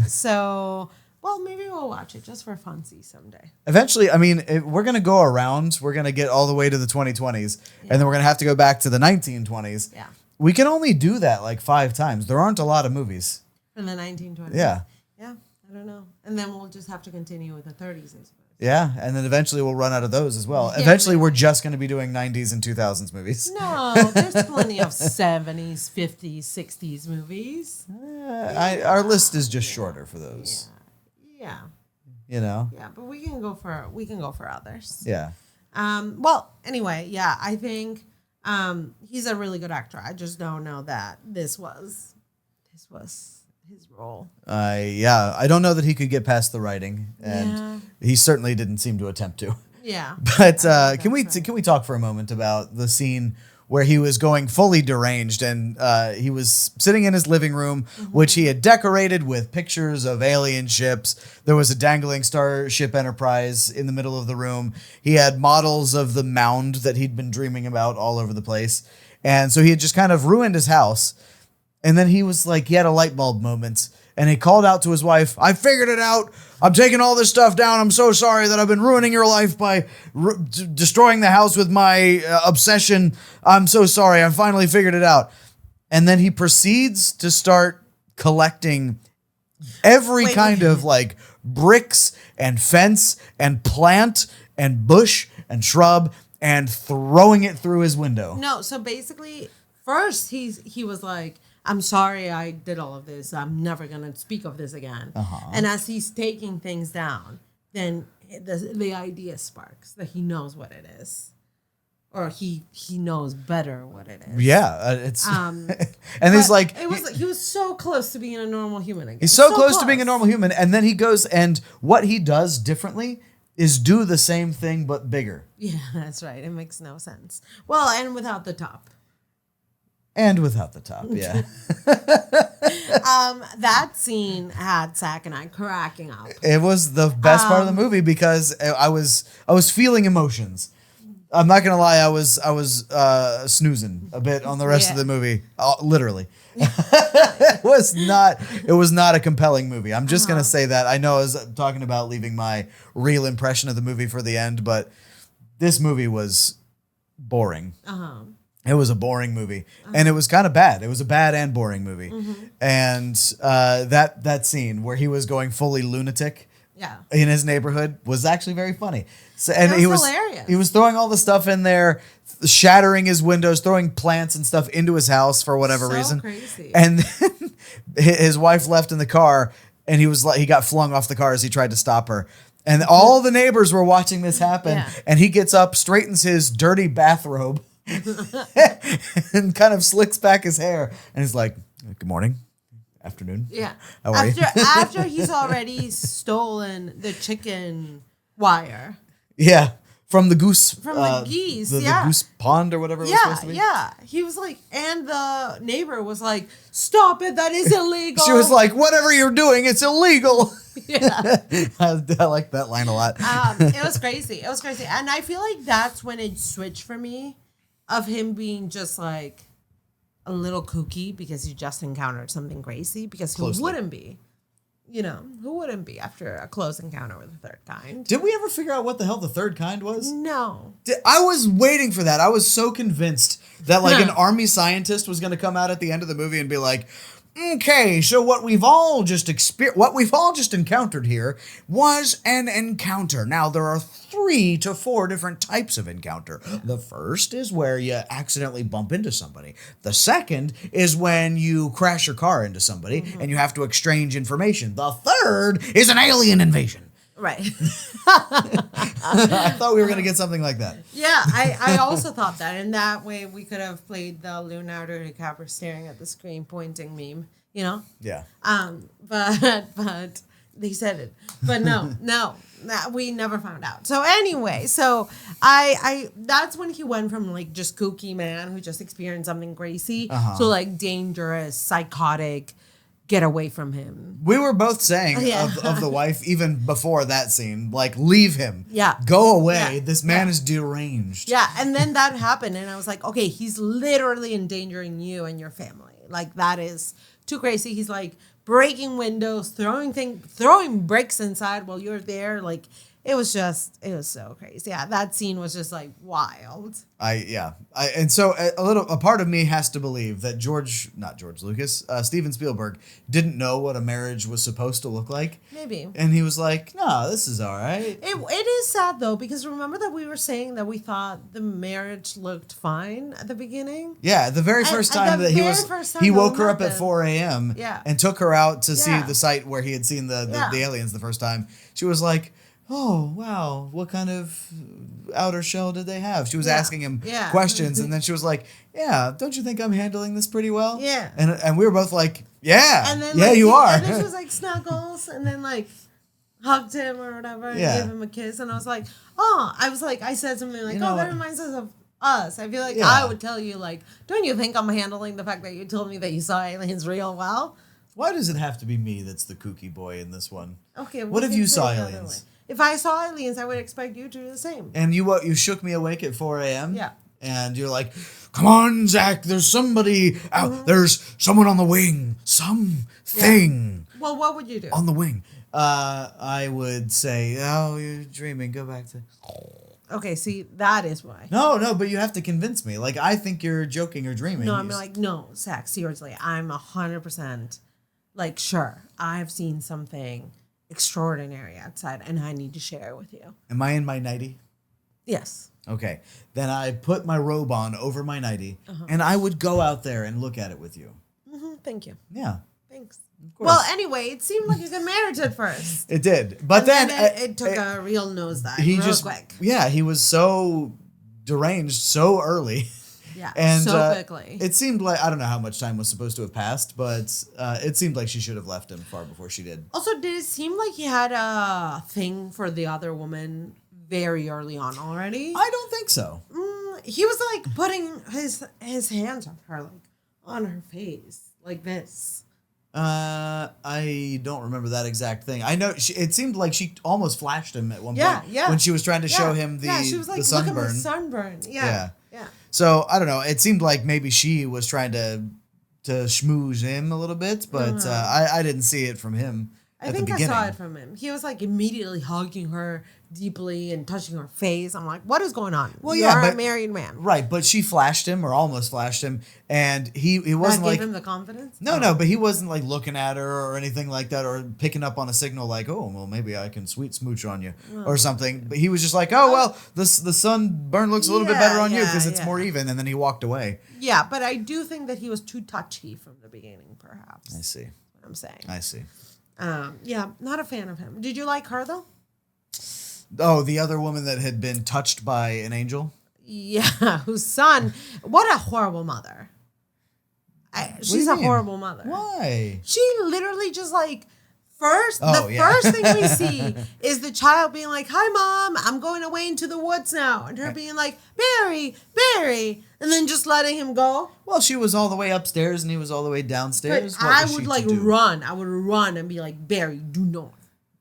So, well, maybe we'll watch it just for funsies someday. Eventually, I mean, we're going to go around. We're going to get all the way to the 2020s, and then we're going to have to go back to the 1920s. Yeah. We can only do that like 5 times. There aren't a lot of movies. From the 1920s. Yeah. Yeah, I don't know. And then we'll just have to continue with the 30s, I suppose. Yeah, and then eventually we'll run out of those as well. Yeah, Eventually, maybe. we're just going to be doing 90s and 2000s movies. No, there's plenty of 70s, 50s, 60s movies. Our list is just shorter for those. Yeah. Yeah. But we can go for others. Yeah. Well, anyway, yeah, I think he's a really good actor. I just don't know that this was his role. I don't know that he could get past the writing, and he certainly didn't seem to attempt to. Yeah. But can we talk for a moment about the scene where he was going fully deranged, and he was sitting in his living room, which he had decorated with pictures of alien ships. There was a dangling Starship Enterprise in the middle of the room. He had models of the mound that he'd been dreaming about all over the place. And so he had just kind of ruined his house. And then he was like, he had a light bulb moment, and he called out to his wife, I figured it out. I'm taking all this stuff down. I'm so sorry that I've been ruining your life by destroying the house with my obsession. I'm so sorry. I finally figured it out. And then he proceeds to start collecting every kind of like bricks and fence and plant and bush and shrub and throwing it through his window. No, so basically, first he was like, I'm sorry I did all of this. I'm never going to speak of this again. And as he's taking things down, then the idea sparks that he knows what it is. Or he knows better what it is. Yeah, it's and it's like he was so close to being a normal human again. he's so close to being a normal human, and then he goes, and what he does differently is do the same thing but bigger. Yeah, that's right. It makes no sense. Well, and without the top. And without the top, yeah. That scene had Zach and I cracking up. It was the best part of the movie because I was feeling emotions. I'm not gonna lie, I was snoozing a bit on the rest of the movie, literally. It was not a compelling movie. I'm just gonna say that. I know I was talking about leaving my real impression of the movie for the end, but this movie was boring. It was a boring movie, and it was kind of bad. It was a bad and boring movie, and that scene where he was going fully lunatic. In his neighborhood was actually very funny. So, and he was hilarious. He was throwing all the stuff in there, shattering his windows, throwing plants and stuff into his house for whatever reason. Crazy. And then his wife left in the car, and he got flung off the car as he tried to stop her. And all the neighbors were watching this happen. And he gets up, straightens his dirty bathrobe, and kind of slicks back his hair, and he's like, "Good morning." Afternoon. Yeah. How are you? After he's already stolen the chicken wire. Yeah. From the goose. From the geese. The goose pond or whatever it was supposed to be. Yeah. He was like, and the neighbor was like, "Stop it. That is illegal." She was like, "Whatever you're doing, it's illegal." Yeah. I like that line a lot. It was crazy. It was crazy. And I feel like that's when it switched for me of him being just like a little kooky because he just encountered something crazy, because who wouldn't be? Who wouldn't be after a close encounter with the third kind? Did we ever figure out what the hell the third kind was? No. I was waiting for that. I was so convinced that like an army scientist was going to come out at the end of the movie and be like, "Okay, so what we've all just encountered here was an encounter. Now there are 3 to 4 different types of encounter. The first is where you accidentally bump into somebody. The second is when you crash your car into somebody and you have to exchange information. The third is an alien invasion." Right. I thought we were going to get something like that. Yeah, I also thought that. And that way we could have played the Leonardo DiCaprio staring at the screen pointing meme, Yeah. But they said it. But no, we never found out. So anyway, I that's when he went from like just kooky man who just experienced something crazy to like dangerous, psychotic, get away from him. We were both saying of the wife, even before that scene, like, leave him. Yeah. Go away. Yeah. This man is deranged. Yeah. And then that happened. And I was like, okay, he's literally endangering you and your family. Like, that is too crazy. He's like breaking windows, throwing bricks inside while you're there. Like, it was so crazy. Yeah. That scene was just like wild. And so a part of me has to believe that not George Lucas, Steven Spielberg didn't know what a marriage was supposed to look like. Maybe. And he was like, "No, this is all right." It is sad though, because remember that we were saying that we thought the marriage looked fine at the beginning? Yeah, the very first time that he woke her up at 4 a.m. and took her out to see the site where he had seen the aliens the first time. She was like, "Oh, wow, what kind of outer shell did they have?" She was asking him questions, and then she was like, "Yeah, don't you think I'm handling this pretty well?" Yeah. And we were both like, "Yeah, and then, you are." And then she was like, "Snuggles," and then like hugged him or whatever, and gave him a kiss, and I was like, I said something like, that reminds us of us. I feel like I would tell you, like, don't you think I'm handling the fact that you told me that you saw aliens real well? Why does it have to be me that's the kooky boy in this one? Okay. What if you saw aliens? If I saw aliens, I would expect you to do the same. And you shook me awake at 4 a.m.? Yeah. And you're like, "Come on, Zach, there's somebody out. There's someone on the wing. Something. Yeah. Well, what would you do? On the wing." I would say, "Oh, you're dreaming. Go back to..." Okay, see, that is why. No, but you have to convince me. Like, I think you're joking or dreaming. No, I'm like, no, Zach, seriously. I'm 100% like, sure, I've seen something extraordinary outside, and I need to share it with you. Am I in my nightie? Yes. Okay. Then I put my robe on over my nightie, and I would go out there and look at it with you. Thank you. Yeah. Thanks. Well, anyway, it seemed like a good marriage at first. It did. But then it took a real nosedive quick. Yeah, he was so deranged so early. Yeah, and so quickly. It seemed like, I don't know how much time was supposed to have passed, but it seemed like she should have left him far before she did. Also, did it seem like he had a thing for the other woman very early on already? I don't think so. He was like putting his hands on her, like on her face, like this. I don't remember that exact thing. I know it seemed like she almost flashed him at one Yeah, point yeah. when she was trying to show him she was like, the look at my sunburn. sunburn. Yeah. Yeah. So I don't know. It seemed like maybe she was trying to schmooze him a little bit, but I didn't see it from him I at the think I beginning. saw it from him. He was like immediately hugging her deeply and touching her face. I'm like, what is going on? Well, You're yeah, a but married man. right, but she flashed him or almost flashed him, and he wasn't That like gave him the confidence? no, but he wasn't like looking at her or anything like that, or picking up on a signal like, oh, well, maybe I can sweet smooch on you or something. But he was just like, oh, well, the sunburn looks a little bit better on you because it's more even, and then he walked away. Yeah, but I do think that he was too touchy from the beginning, perhaps. I see. That's what I'm saying. I see. Yeah, not a fan of him. Did you like her, though? Oh, the other woman that had been touched by an angel? Yeah, whose son, what a horrible mother. She's a horrible mother. Why? She literally just like, first thing we see is the child being like, hi, Mom, I'm going away into the woods now. And her being like, Barry, and then just letting him go. Well, she was all the way upstairs and he was all the way downstairs. But I would like run. I would run and be like, Barry, do not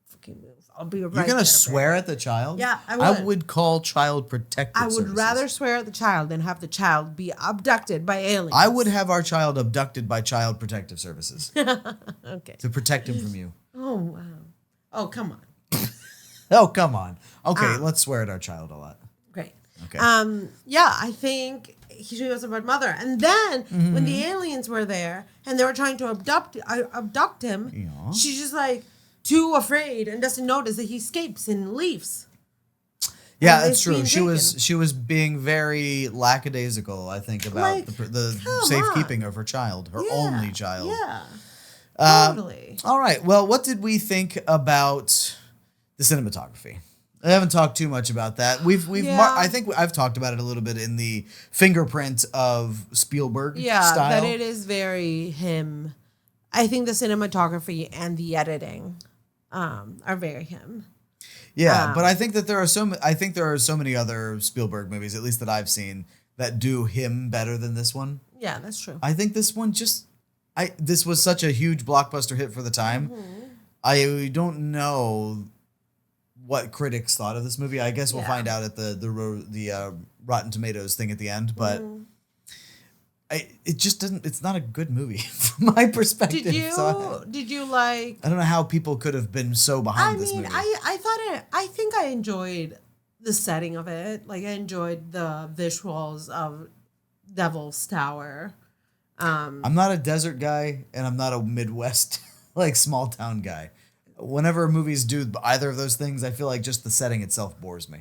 fucking move. I'll be right there. You're going to swear at the child? Yeah, I would. I would call Child Protective I would Services. rather swear at the child than have the child be abducted by aliens. I would have our child abducted by Child Protective Services. Okay. To protect him from you. Oh, wow. Oh, come on. Oh, come on. Okay, let's swear at our child a lot. Great. Okay. Yeah, I think she was a bad mother. And then when the aliens were there and they were trying to abduct him, she's just like too afraid and doesn't notice that he escapes and leaves. Yeah, that's true. She was being very lackadaisical, I think, about Like, the safekeeping of her child, her only child. Yeah. Totally. All right. Well, what did we think about the cinematography? I haven't talked too much about that. I think I've talked about it a little bit in the fingerprint of Spielberg style. That it is very him. I think the cinematography and the editing are very him. Yeah, but I think that there are so many other Spielberg movies, at least that I've seen, that do him better than this one. Yeah, that's true. I think this one this was such a huge blockbuster hit for the time. I don't know what critics thought of this movie. I guess we'll find out at the Rotten Tomatoes thing at the end, but it just doesn't. It's not a good movie from my perspective. Did you like? I don't know how people could have been so behind this movie. I think I enjoyed the setting of it. Like I enjoyed the visuals of Devil's Tower. I'm not a desert guy, and I'm not a Midwest like small town guy. Whenever movies do either of those things, I feel like just the setting itself bores me.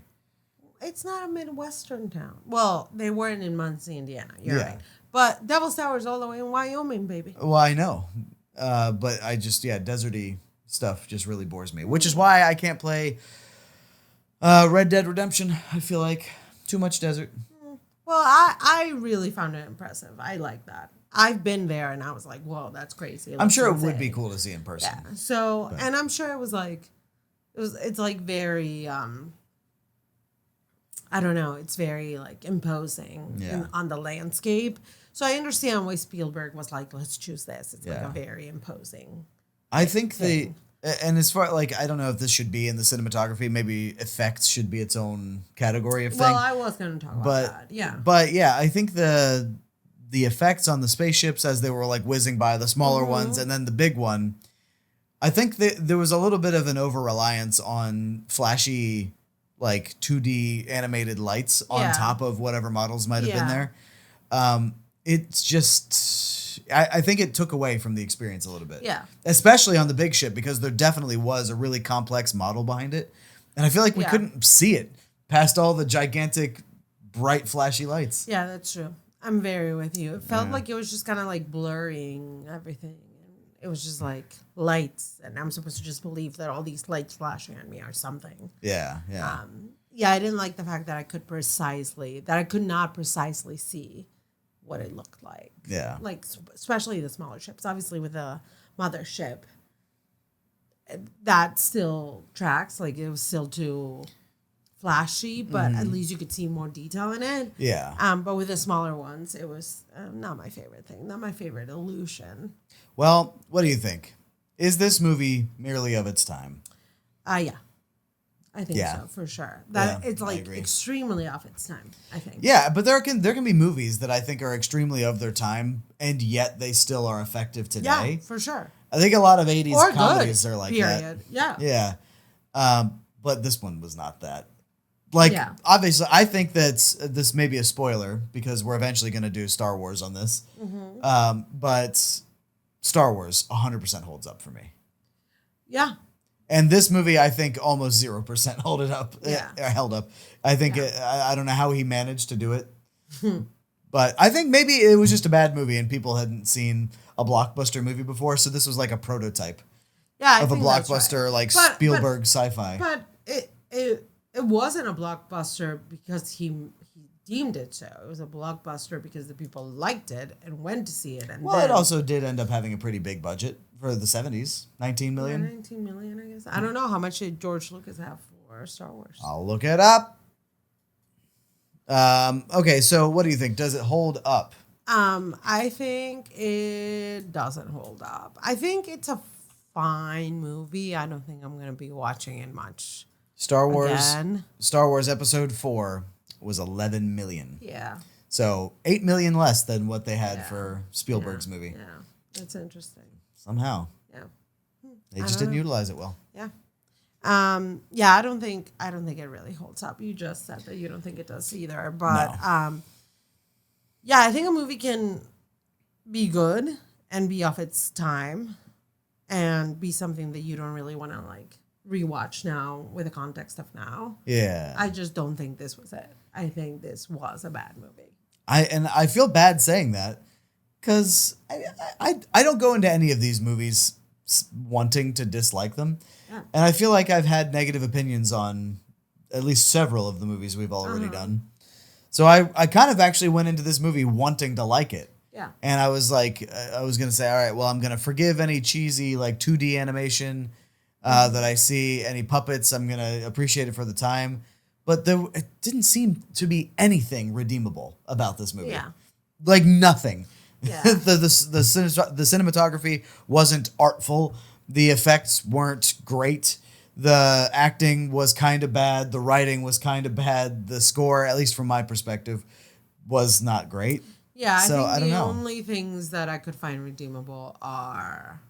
It's not a Midwestern town. Well, they weren't in Muncie, Indiana. You're right. But Devil's Tower is all the way in Wyoming, baby. Well, I know. But I just, deserty stuff just really bores me, which is why I can't play Red Dead Redemption. I feel like too much desert. Well, I really found it impressive. I like that. I've been there and I was like, whoa, that's crazy. I'm sure it would be cool to see in person. Yeah. So, and I'm sure it was like, it's like very, I don't know, it's very like imposing on the landscape. So I understand why Spielberg was like, let's choose this. It's like a very imposing I think thing. and as far like, I don't know if this should be in the cinematography, maybe effects should be its own category of thing. Well, I was going to talk about that. Yeah. But yeah, I think the effects on the spaceships as they were like whizzing by, the smaller ones, and then the big one, I think there was a little bit of an over-reliance on flashy, like 2D animated lights on top of whatever models might have been there. It's just, I think it took away from the experience a little bit. Yeah. Especially on the big ship, because there definitely was a really complex model behind it. And I feel like we couldn't see it past all the gigantic, bright, flashy lights. Yeah, that's true. I'm very with you. It felt like it was just kind of like blurring everything. And it was just like lights. And I'm supposed to just believe that all these lights flashing at me are something. Yeah, yeah. I didn't like the fact that I could not precisely see what it looked like. Yeah. Like, especially the smaller ships. Obviously, with the mothership, that still tracks. Like, it was still too flashy, but at least you could see more detail in it. Yeah. But with the smaller ones, it was not my favorite thing. Not my favorite illusion. Well, what do you think? Is this movie merely of its time? Yeah. I think Yeah. so, for sure. That Yeah, it's I like agree. extremely off its time, I think. Yeah, but there can be movies that I think are extremely of their time, and yet they still are effective Yeah, today. for sure. I think a lot of 80s Or comedies good, are like period. Yeah. that. Yeah. But this one was not that. Like, Yeah. obviously, I think that this may be a spoiler because we're eventually going to do Star Wars on this. But Star Wars 100% holds up for me. Yeah. And this movie, I think, almost 0% hold it up. Yeah. Held up. I think I don't know how he managed to do it, but I think maybe it was just a bad movie and people hadn't seen a blockbuster movie before, so this was like a prototype Yeah, I of a think that's blockbuster, right. like But- Spielberg sci-fi. But it wasn't a blockbuster because he deemed it so. It was a blockbuster because the people liked it and went to see it. And Well, then, it also did end up having a pretty big budget for the 70s, 19 million. 19 million, I guess. I don't know how much did George Lucas have for Star Wars. I'll look it up. Okay, so what do you think? Does it hold up? I think it doesn't hold up. I think it's a fine movie. I don't think I'm going to be watching it much. Star Wars Again. Star Wars Episode 4 was 11 million. Yeah. So 8 million less than what they had Yeah. for Spielberg's movie. Yeah. That's interesting. Somehow. Yeah. They just didn't utilize it well. Yeah. Yeah, I don't think it really holds up. You just said that you don't think it does either. But yeah, I think a movie can be good and be off its time and be something that you don't really want to like rewatch now with the context of now. Yeah. I just don't think this was it. I think this was a bad movie. I feel bad saying that because I don't go into any of these movies wanting to dislike them. Yeah. And I feel like I've had negative opinions on at least several of the movies we've already done. So I kind of actually went into this movie wanting to like it. Yeah. And I was like, I was going to say, all right, well, I'm going to forgive any cheesy like 2D animation that I see, any puppets. I'm going to appreciate it for the time. But it didn't seem to be anything redeemable about this movie. Yeah. Like nothing. Yeah. the cinematography wasn't artful. The effects weren't great. The acting was kind of bad. The writing was kind of bad. The score, at least from my perspective, was not great. Yeah, So, I I don't think the know. only things that I could find redeemable are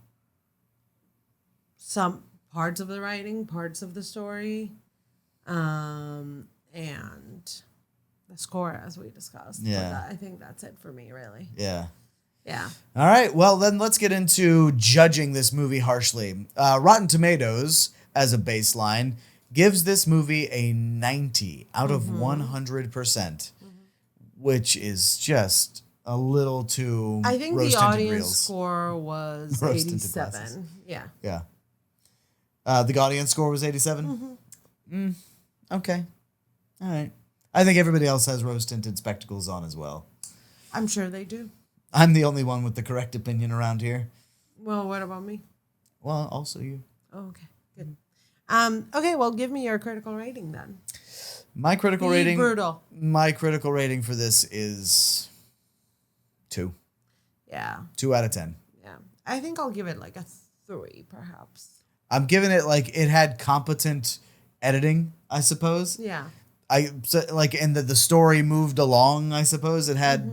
some parts of the writing, parts of the story, and the score, as we discussed. But Yeah. I think that's it for me, really. Yeah. Yeah. All right. Well, then let's get into judging this movie harshly. Rotten Tomatoes, as a baseline, gives this movie a 90 out of 100%, which is just a little too. I think the rose-tinted audience reels. score was Rose-tinted glasses. 87. Yeah. Yeah. The audience score was 87? Okay. All right. I think everybody else has rose-tinted spectacles on as well. I'm sure they do. I'm the only one with the correct opinion around here. Well, what about me? Well, also you. Oh, okay. Good. Okay, well, give me your critical rating then. My critical Be rating. brutal. My critical rating for this is 2. Yeah. 2 out of 10. Yeah. I think I'll give it like a 3, perhaps. I'm giving it like it had competent editing, I suppose. Yeah. And the story moved along, I suppose. It had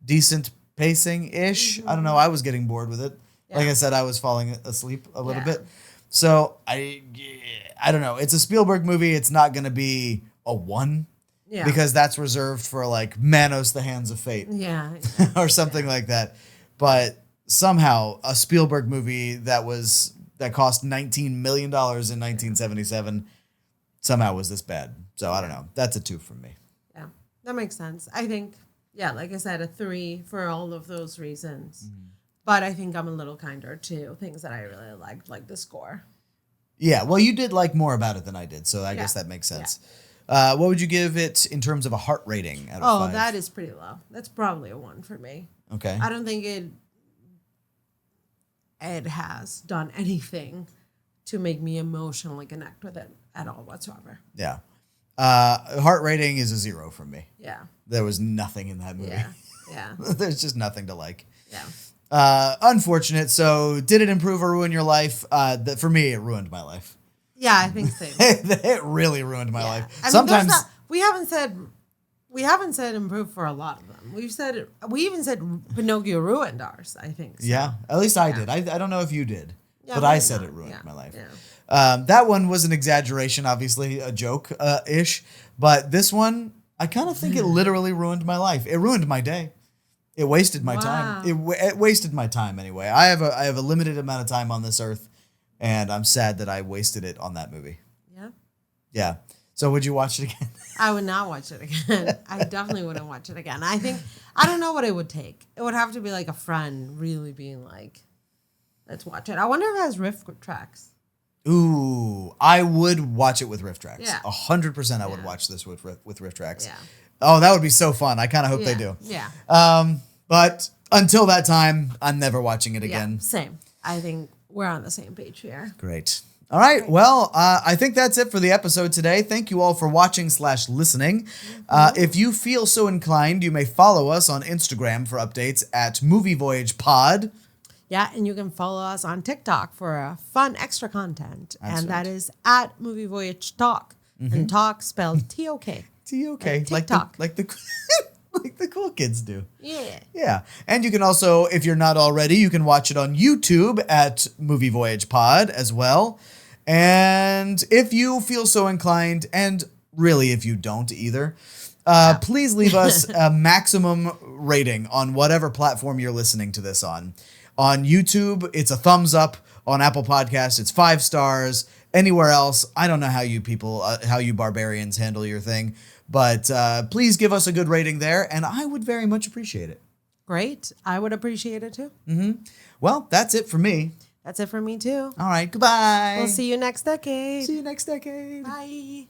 decent pacing ish. I don't know. I was getting bored with it. Like Yeah. I said, I was falling asleep a little Yeah. bit. So I don't know. It's a Spielberg movie. It's not going to be a 1 Yeah. because that's reserved for like Manos: The Hands of Fate Yeah. or something like that. But somehow a Spielberg movie that cost $19 million in 1977 somehow was this bad. So I don't know. That's a 2 from me. Yeah. That makes sense. I think, yeah, like I said, a 3 for all of those reasons. But I think I'm a little kinder to things that I really liked, like the score. Yeah, well, you did like more about it than I did, so I guess that makes sense. What would you give it in terms of a heart rating out of 5? That is pretty low. That's probably a 1 for me. Okay. I don't think it has done anything to make me emotionally connect with it at all whatsoever. Yeah. Heart rating is a 0 from me. Yeah. There was nothing in that movie. Yeah. Yeah. There's just nothing to like. Yeah. Unfortunate. So did it improve or ruin your life? For me, it ruined my life. Yeah, I think so. It really ruined my life. I mean, Sometimes we haven't said improve for a lot of them. We even said Pinocchio ruined ours, I think. So. yeah, at least I did. I don't know if you did, Yeah, but I maybe said not. it ruined my life. Yeah. That one was an exaggeration, obviously a joke ish, but this one I kind of think it literally ruined my life. It ruined my day. It wasted my time. It wasted my time anyway. I have a limited amount of time on this earth, and I'm sad that I wasted it on that movie. Yeah. Yeah. So would you watch it again? I would not watch it again. I definitely wouldn't watch it again. I don't know what it would take. It would have to be like a friend really being like, let's watch it. I wonder if it has riff tracks. Ooh, I would watch it with riff tracks. Yeah. 100% I would watch this with riff tracks. Yeah. Oh, that would be so fun. I kind of hope they do. Yeah. But until that time, I'm never watching it again. Yeah, same. I think we're on the same page here. Great. All right. Well, I think that's it for the episode today. Thank you all for watching/listening. If you feel so inclined, you may follow us on Instagram for updates at Movie Voyage Pod. Yeah, and you can follow us on TikTok for fun extra content. That's and right. that is at Movie Voyage Talk. And talk spelled T-O-K. T-O-K. TikTok. Like the like the cool kids do. Yeah. Yeah. And you can also, if you're not already, you can watch it on YouTube at Movie Voyage Pod as well. And if you feel so inclined, and really if you don't either, please leave us a maximum rating on whatever platform you're listening to this on. On YouTube, it's a thumbs up. On Apple Podcasts, it's 5 stars. Anywhere else, I don't know how you people, how you barbarians handle your thing. But please give us a good rating there, and I would very much appreciate it. Great. I would appreciate it too. Well, that's it for me. That's it for me too. All right, goodbye. We'll see you next decade. See you next decade. Bye.